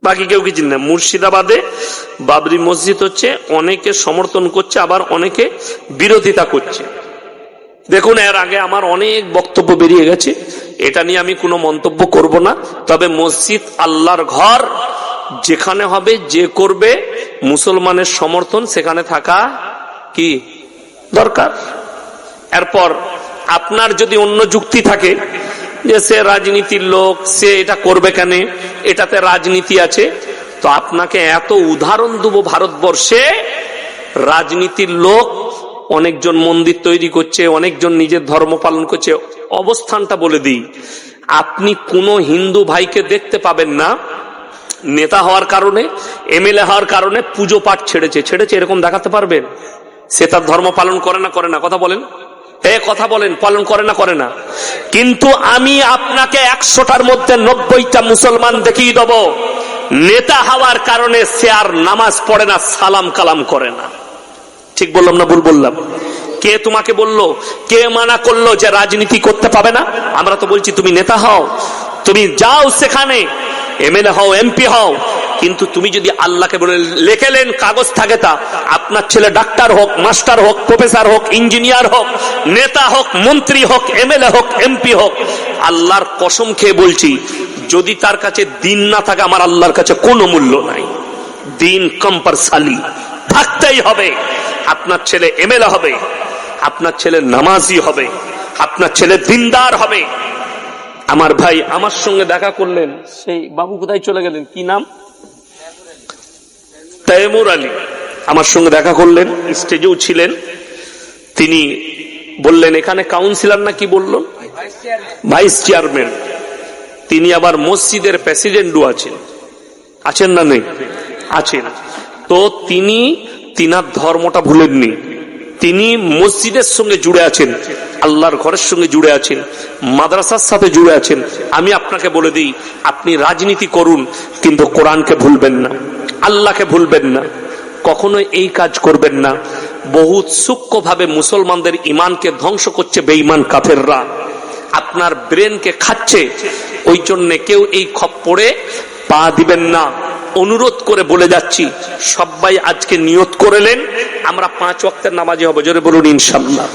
বাকি কেউ কি চিনে? মুর্শিদাবাদে বাবরি মসজিদ হচ্ছে, অনেকে সমর্থন করছে, আবার অনেকে বিরোধিতা করছে। দেখুন, এর আগে আমার অনেক বক্তব্য বেরিয়ে গেছে, এটা নিয়ে আমি কোনো মন্তব্য করব না। তবে মসজিদ আল্লাহর ঘর, যেখানে হবে, যে করবে, মুসলমানের সমর্থন সেখানে থাকা কি দরকার। এরপর আপনার যদি অন্য যুক্তি থাকে যে সে রাজনীতির লোক, সে এটা করবে কেন, এটাতে রাজনীতি আছে, তো আপনাকে এত উদাহরণ দেব, ভারতবর্ষে রাজনীতির লোক অনেকজন মন্দির তৈরি করছে, অনেকজন নিজের ধর্ম পালন করছে। অবস্থানটা বলে দিই, আপনি কোন হিন্দু ভাইকে দেখতে পাবেন না নেতা হওয়ার কারণে, এমএলএ হওয়ার কারণে পুজো পাঠ ছেড়েছে, এরকম দেখাতে পারবেন? সে তার ধর্ম পালন করে না? কথা বলেন, কথা বলেন, পালন করে না? কিন্তু আমি আপনাকে 100টার মধ্যে 90টা মুসলমান দেখিয়ে দেব, নেতা হওয়ার কারণে সে আর নামাজ পড়ে না, সালাম কালাম করে না। ঠিক বললাম না ভুল বললাম? কে তোমাকে বললো, কে মানা করলো যে রাজনীতি করতে পাবে না? আমরা তো বলছি তুমি নেতা হও, তুমি যাও সেখানে, এমএলএ হও, এমপি হও, কিন্তু তুমি যদি আল্লাহকে বলে লেখেলেন কাগজ থাকে, তা আপনার ছেলে ডাক্তার হোক, মাস্টার হোক, প্রফেসর হোক, ইঞ্জিনিয়ার হোক, নেতা হোক, মন্ত্রী হোক, এমএলএ হোক, এমপি হোক, আল্লাহর কসম খেয়ে বলছি, যদি তার কাছে দিন না থাকে, আমার আল্লাহর কাছে কোনো মূল্য নাই। দিন কম্পালসারি থাকতেই হবে। আপনার ছেলে এমএলএ হবে, আপনার ছেলে নামাজি হবে, আপনার ছেলে দিনদার হবে। আমার ভাই আমার সঙ্গে দেখা করলেন, সেই বাবু কোথায় চলে গেলেন, কি নাম, তৈমুর আলী, আমার সঙ্গে দেখা করলেন, স্টেজেও ছিলেন। তিনি বললেন এখানে কাউন্সিলর না কি বলল, ভাইস চেয়ারম্যান, তিনি আবার মসজিদের প্রেসিডেন্টও আছেন না নেই? আছেন। তো তিনি তিনার ধর্মটা ভুলেননি, তিনি মসজিদের সঙ্গে জুড়ে আছেন, আল্লাহর ঘরের সঙ্গে জুড়ে আছেন, মাদ্রাসার সাথে জুড়ে আছেন। আমি আপনাকে বলে দিই, আপনি রাজনীতি করুন, কিন্তু কোরআনকে ভুলবেন না, আল্লাহকে ভুলবেন না, কখনো এই কাজ করবেন না। বহুত সূক্ষ্মভাবে মুসলমানদের ইমানকে ধ্বংস করছে বেঈমান কাফেররা, আপনার ব্রেনকে খাচ্ছে। ওই জন্য কেউ এই খপ্পরে পা দিবেন না, অনুরোধ করে বলে যাচ্ছি। সবাই আজকে নিয়ত করেলেন আমরা 5 ওয়াক্তের নামাজি হব, জোরে বলুন ইনশাআল্লাহ।